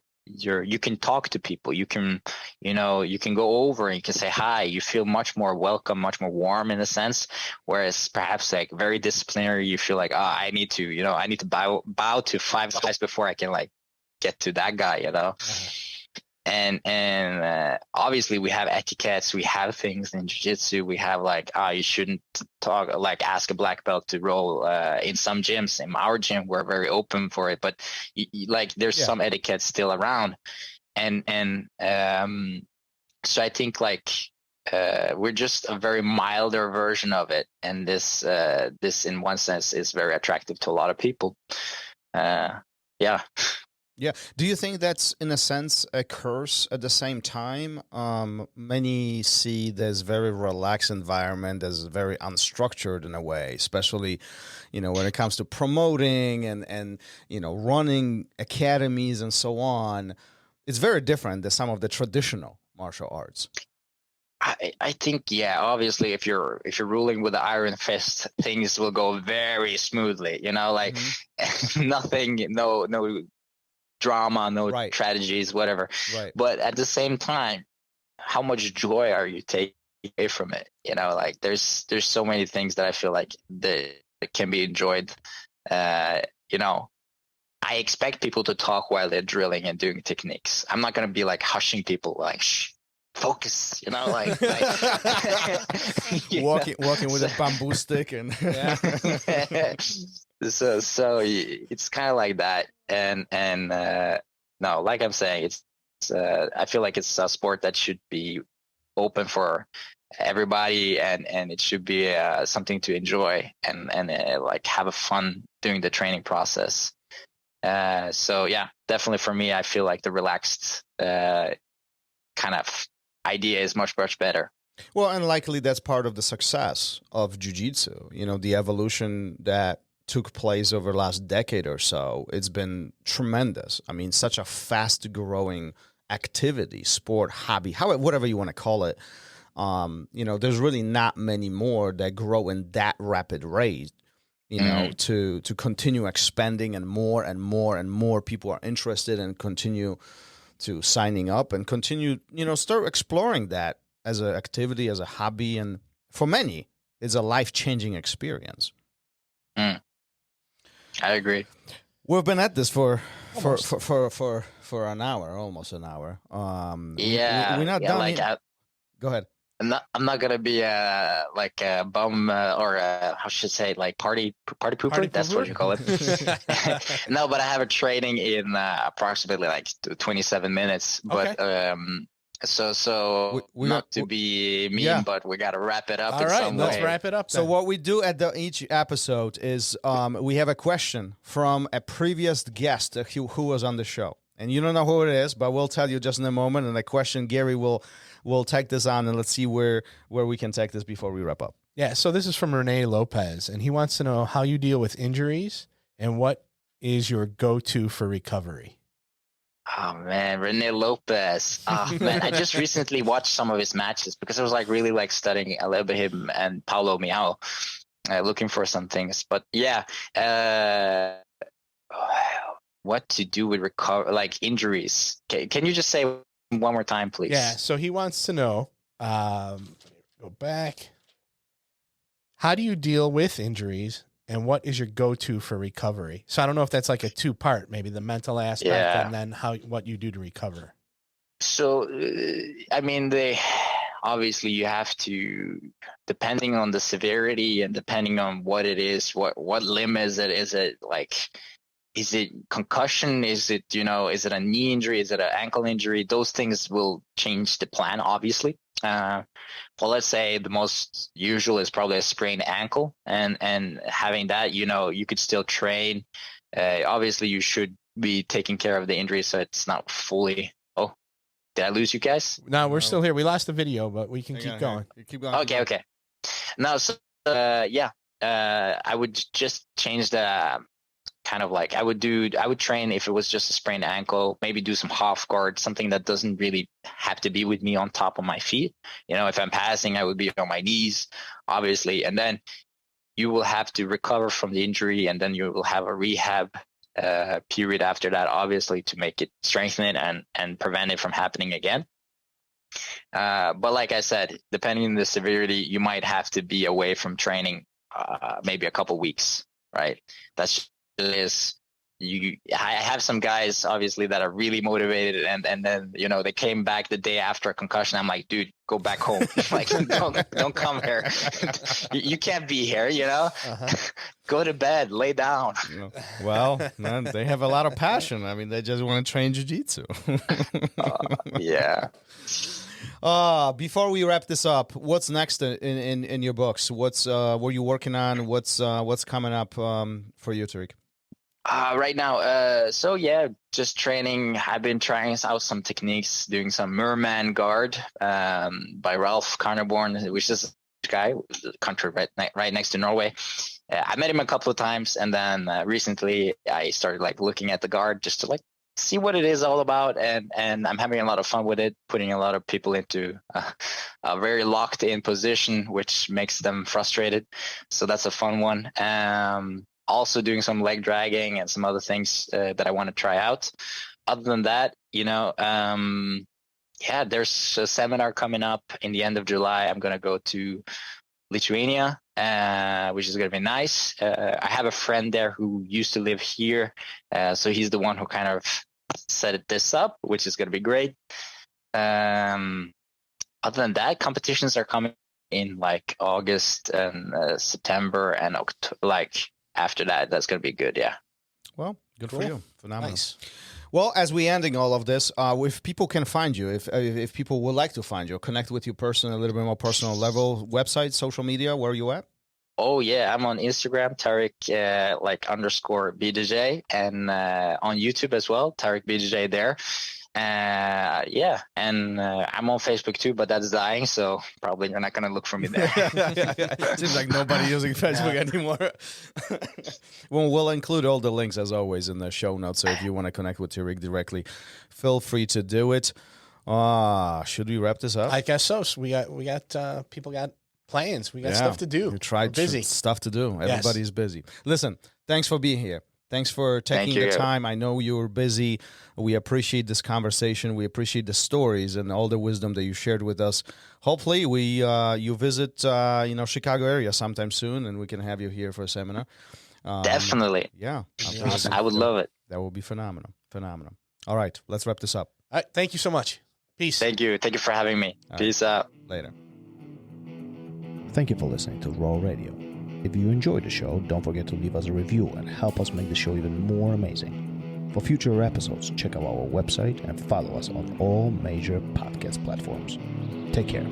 can talk to people, you can, you know, you can go over and you can say hi, you feel much more welcome, much more warm in a sense, whereas perhaps like very disciplinary, you feel like, oh, I need to bow to 5 guys before I can like get to that guy, you know. And obviously we have etiquettes, we have things in jiu-jitsu, we have like, you shouldn't ask a black belt to roll in some gyms. In our gym, we're very open for it, but there's some etiquette still around. And so I think like we're just a very milder version of it. And this in one sense is very attractive to a lot of people. Yeah. Yeah. Do you think that's, in a sense, a curse at the same time? Many see this very relaxed environment as very unstructured in a way, especially, you know, when it comes to promoting and you know, running academies and so on. It's very different than some of the traditional martial arts. I think, yeah, obviously if you're ruling with the iron fist, things will go very smoothly, you know, like nothing, no drama, no tragedies, whatever. Right. But at the same time, how much joy are you taking away from it? You know, like there's so many things that I feel like that can be enjoyed. You know, I expect people to talk while they're drilling and doing techniques. I'm not going to be like hushing people, like, shh, focus, you know, like walking with a bamboo stick and so it's kind of like that. And no, like I'm saying, it's I feel like it's a sport that should be open for everybody, and it should be something to enjoy and like have a fun doing the training process. So yeah, definitely for me, I feel like the relaxed kind of idea is much better. Well, and likely that's part of the success of jiu-jitsu. You know, the evolution that took place over the last decade or so, it's been tremendous. I mean, such a fast-growing activity, sport, hobby, whatever you want to call it. You know, there's really not many more that grow in that rapid rate, you know, to continue expanding, and more people are interested and continue to signing up and continue, you know, start exploring that as an activity, as a hobby. And for many, it's a life-changing experience. I agree. We've been at this for an hour, almost an hour. We're not done. Like go ahead. I'm not gonna be like a bum or how should I say, like party pooper. That's what you call it. No, but I have a training in approximately like 27 minutes. But so not to be mean, but we got to wrap it up. All right, let's way. wrap it up then. So what we do at each episode is we have a question from a previous guest who was on the show. And you don't know who it is, but we'll tell you just in a moment. And the question, Gary will take this on, and let's see where we can take this before we wrap up. Yeah, so this is from Rene Lopez, and he wants to know how you deal with injuries and what is your go-to for recovery. Oh man, Rene Lopez. Oh man, I just recently watched some of his matches because I was like really like studying a little bit him and Paulo Miao, looking for some things. But yeah, what to do with like injuries? Can you just say one more time, please? Yeah. So he wants to know. Go back. How do you deal with injuries? And what is your go-to for recovery? So I don't know if that's like a 2-part, maybe the mental aspect and then what you do to recover. So, I mean, obviously you have to, depending on the severity and depending on what it is, what limb is it? Is it like, is it concussion? Is it, you know, is it a knee injury? Is it an ankle injury? Those things will change the plan, obviously. Well, let's say the most usual is probably a sprained ankle, and having that, you know, you could still train. Obviously, you should be taking care of the injury so it's not fully. Oh, did I lose you guys? No, we're still here. We lost the video, but we can keep going. Keep going. Okay. No, so I would just change the kind of like I would train if it was just a sprained ankle, maybe do some half guard, something that doesn't really have to be with me on top of my feet. You know, if I'm passing, I would be on my knees, obviously. And then you will have to recover from the injury, and then you will have a rehab period after that, obviously, to make it strengthen it and prevent it from happening again. But like I said, depending on the severity, you might have to be away from training maybe a couple weeks, right? That's just I have some guys obviously that are really motivated, and then, you know, they came back the day after a concussion. I'm like, dude, go back home. Like, don't come here. You can't be here, you know. Go to bed, lay down. Well, man, they have a lot of passion. I mean, they just want to train jiu-jitsu. Yeah. Before we wrap this up, what's next in your books? What are you working on? What's coming up for you, Tarik? Right now, so yeah, just training. I've been trying out some techniques, doing some Merman guard by Ralph Carnaborn, which is a guy, the country right next to Norway. I met him a couple of times, and then recently I started like looking at the guard just to like see what it is all about, and I'm having a lot of fun with it, putting a lot of people into a very locked in position, which makes them frustrated. So that's a fun one. Also doing some leg dragging and some other things that I want to try out. Other than that, you know, yeah, there's a seminar coming up in the end of July. I'm going to go to Lithuania, which is going to be nice. I have a friend there who used to live here. So he's the one who kind of set this up, which is going to be great. Other than that, competitions are coming in like August and September and October, like after that. That's going to be good. Yeah. Well, good for you. Phenomenal. Nice. Well, as we ending all of this, if people can find you, if people would like to find you, connect with you personally, a little bit more personal level, website, social media, where are you at? Oh yeah, I'm on Instagram, Tarik _BJJ, and on YouTube as well, Tarik BJJ there. Yeah, and I'm on Facebook too, but that's dying, so probably you're not gonna look for me there. It seems like nobody using Facebook anymore. Well, we'll include all the links as always in the show notes, so if you want to connect with Tarik directly, feel free to do it. Should we wrap this up? I guess so. So we got people got plans. We got stuff to do. We're busy. Stuff to do. Everybody's busy. Listen, thanks for being here. Thanks for taking the time. I know you were busy. We appreciate this conversation. We appreciate the stories and all the wisdom that you shared with us. Hopefully, you visit Chicago area sometime soon, and we can have you here for a seminar. Definitely. Yeah. I would love it. That would be phenomenal. All right, let's wrap this up. All right, thank you so much. Peace. Thank you for having me. Peace out. Later. Thank you for listening to RŌL Radio. If you enjoyed the show, don't forget to leave us a review and help us make the show even more amazing. For future episodes, check out our website and follow us on all major podcast platforms. Take care.